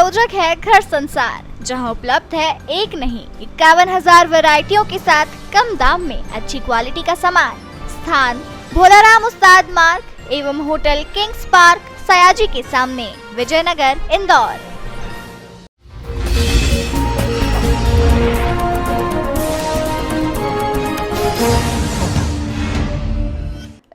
रोचक है घर संसार, जहां उपलब्ध है एक नहीं 51,000 वैरायटियों के साथ कम दाम में अच्छी क्वालिटी का सामान। स्थान भोलाराम उस्ताद मार्ग एवं होटल किंग्स पार्क सयाजी के सामने, विजयनगर, इंदौर।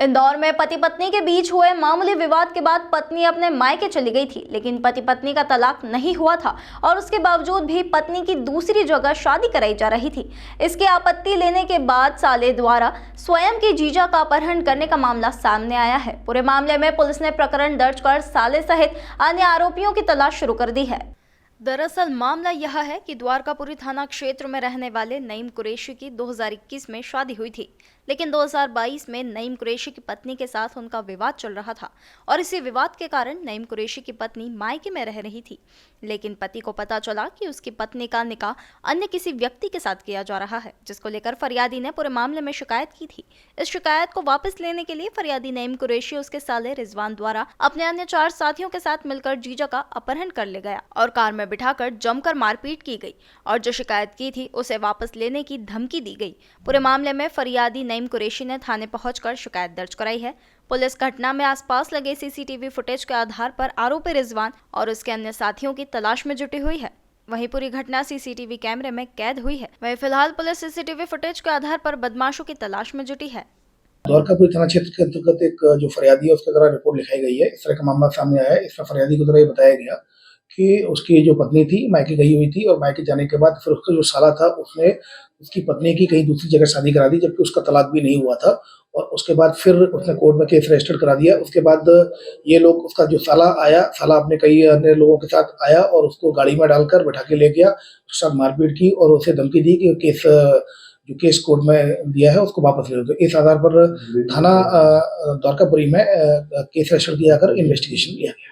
इंदौर में पति पत्नी के बीच हुए मामूली विवाद के बाद पत्नी अपने मायके चली गई थी, लेकिन पति पत्नी का तलाक नहीं हुआ था और उसके बावजूद भी पत्नी की दूसरी जगह शादी कराई जा रही थी। इसकी आपत्ति लेने के बाद साले द्वारा स्वयं के जीजा का अपहरण करने का मामला सामने आया है। पूरे मामले में पुलिस ने प्रकरण दर्ज कर साले सहित अन्य आरोपियों की तलाश शुरू कर दी है। दरअसल मामला यह है कि द्वारकापुरी थाना क्षेत्र में रहने वाले नईम कुरैशी की 2021 में शादी हुई थी, लेकिन 2022 में नईम कुरैशी की पत्नी के साथ उनका विवाद चल रहा था और इसी विवाद के कारण नईम कुरैशी की पत्नी मायके में रह रही थी। लेकिन पति को पता चला कि उसकी पत्नी का निकाह अन्य किसी व्यक्ति के साथ किया जा रहा है, जिसको लेकर फरियादी ने पूरे मामले में शिकायत की थी। इस शिकायत को वापस लेने के लिए फरियादी नईम कुरैशी उसके साले रिजवान द्वारा अपने अन्य 4 साथियों के साथ मिलकर जीजा का अपहरण कर ले गया और कार में बिठाकर जमकर मारपीट की गई और जो शिकायत की थी उसे वापस लेने की धमकी दी गई। पूरे मामले में फरियादी नईम कुरैशी ने थाने पहुंचकर शिकायत दर्ज कराई है। पुलिस घटना में आसपास लगे सीसीटीवी फुटेज के आधार पर आरोपी रिजवान और उसके अन्य साथियों की तलाश में जुटी हुई है। वहीं पूरी घटना सीसीटीवी कैमरे में कैद हुई है। वहीं फिलहाल पुलिस सीसीटीवी फुटेज के आधार पर बदमाशों की तलाश में जुटी है। द्वारकापुरी थाना क्षेत्र के अंतर्गत एक जो फरियादी है उसके द्वारा रिपोर्ट लिखाई गई है। इस तरह का मामला सामने आया है। इसमें फरियादी को द्वारा ये बताया गया कि उसकी जो पत्नी थी मायके गई हुई थी और मायके जाने के बाद फिर उसका जो साला था उसने उसकी पत्नी की कहीं दूसरी जगह शादी करा दी, जबकि उसका तलाक भी नहीं हुआ था। और उसके बाद फिर उसने कोर्ट में केस रजिस्टर करा दिया। उसके बाद ये लोग, उसका जो साला आया, साला अपने कई अन्य लोगों के साथ आया और उसको गाड़ी में डालकर बैठा के ले गया, उसके साथ मारपीट की और उसे धमकी दी कि केस जो केस कोर्ट में दिया है उसको वापस ले लो। तो इस आधार पर थाना द्वारकापुरी में केस रजिस्टर किया कर इन्वेस्टिगेशन किया गया।